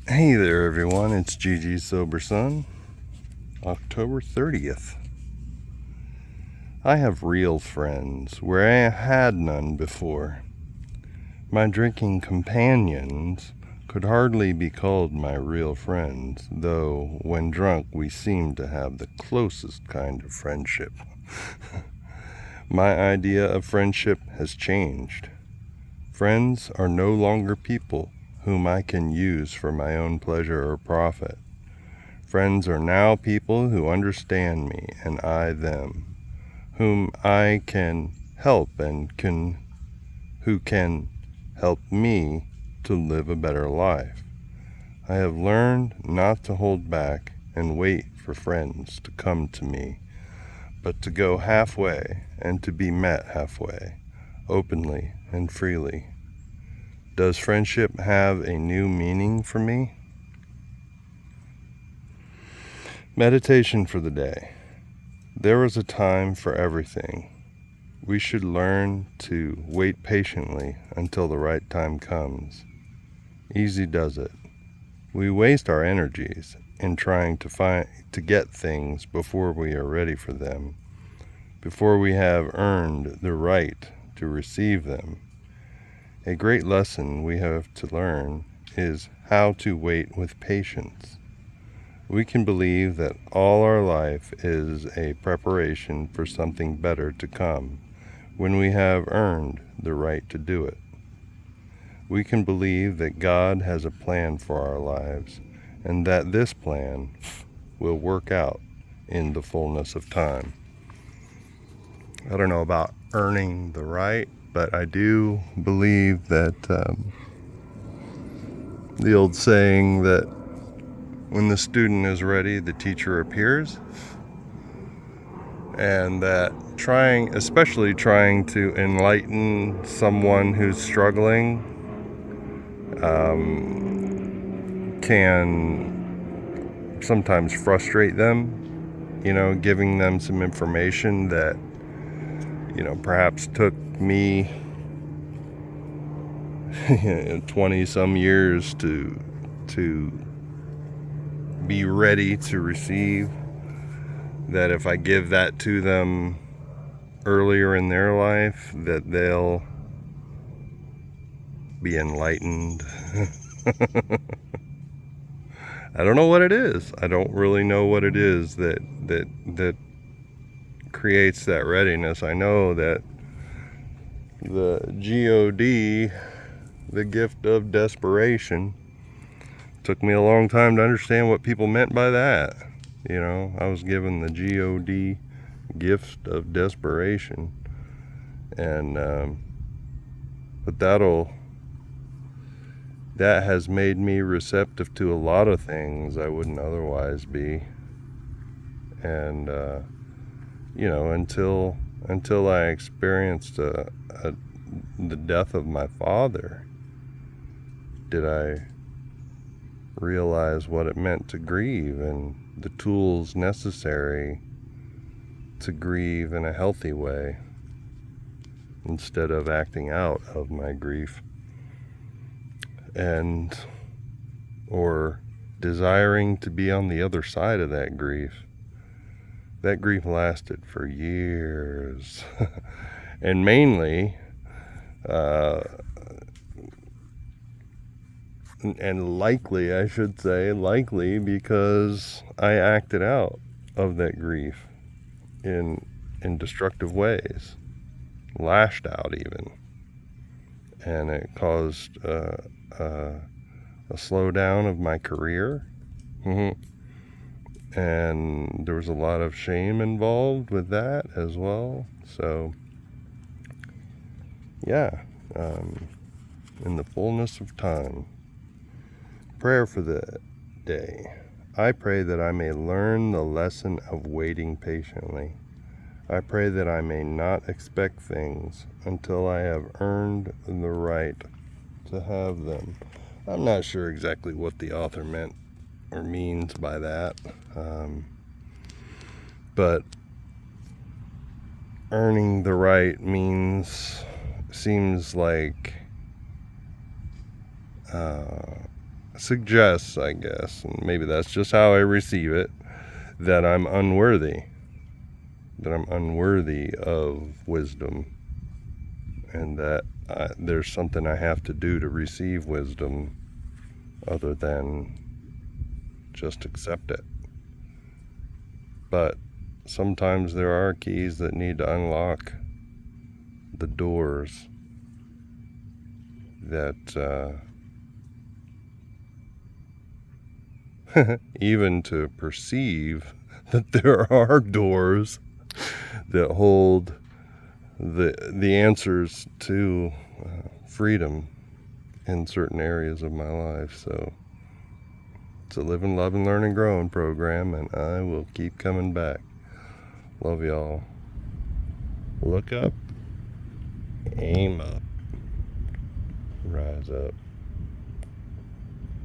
Hey there, everyone. It's Gigi Sober Sun, October 30th. I have real friends where I had none before. My drinking companions could hardly be called my real friends, though when drunk we seemed to have the closest kind of friendship. My idea of friendship has changed. Friends are no longer people whom I can use for my own pleasure or profit. Friends are now people who understand me and I them, whom I can help and who can help me to live a better life. I have learned not to hold back and wait for friends to come to me, but to go halfway and to be met halfway, openly and freely. Does friendship have a new meaning for me? Meditation for the day. There is a time for everything. We should learn to wait patiently until the right time comes. Easy does it. We waste our energies in trying to get things before we are ready for them, before we have earned the right to receive them. A great lesson we have to learn is how to wait with patience. We can believe that all our life is a preparation for something better to come when we have earned the right to do it. We can believe that God has a plan for our lives and that this plan will work out in the fullness of time. I don't know about earning the right, but I do believe that the old saying that when the student is ready, the teacher appears, and that especially trying to enlighten someone who's struggling, can sometimes frustrate them, giving them some information that, perhaps took me 20 some years to be ready to receive. That if I give that to them earlier in their life, that they'll be enlightened. I don't know what it is. I don't really know what it is that creates that readiness. I know that the GOD, the gift of desperation, took me a long time to understand what people meant by that. I was given the GOD, gift of desperation, and but that has made me receptive to a lot of things I wouldn't otherwise be. And until I experienced the death of my father, did I realize what it meant to grieve and the tools necessary to grieve in a healthy way instead of acting out of my grief and or desiring to be on the other side of that grief. That grief lasted for years. And mainly and likely, I should say, because I acted out of that grief in destructive ways, lashed out even, and it caused a slowdown of my career. And there was a lot of shame involved with that as well. So, yeah, in the fullness of time. Prayer for the day. I pray that I may learn the lesson of waiting patiently. I pray that I may not expect things until I have earned the right to have them. I'm not sure exactly what the author meant or means by that, but earning the right seems like suggests, I guess, and maybe that's just how I receive it, that I'm unworthy. That I'm unworthy of wisdom. And that there's something I have to do to receive wisdom other than just accept it. But sometimes there are keys that need to unlock the doors that even to perceive that there are doors that hold the answers to freedom in certain areas of my life. So it's a live and love and learn and growing program, and I will keep coming back. Love y'all. Look up, aim up, rise up.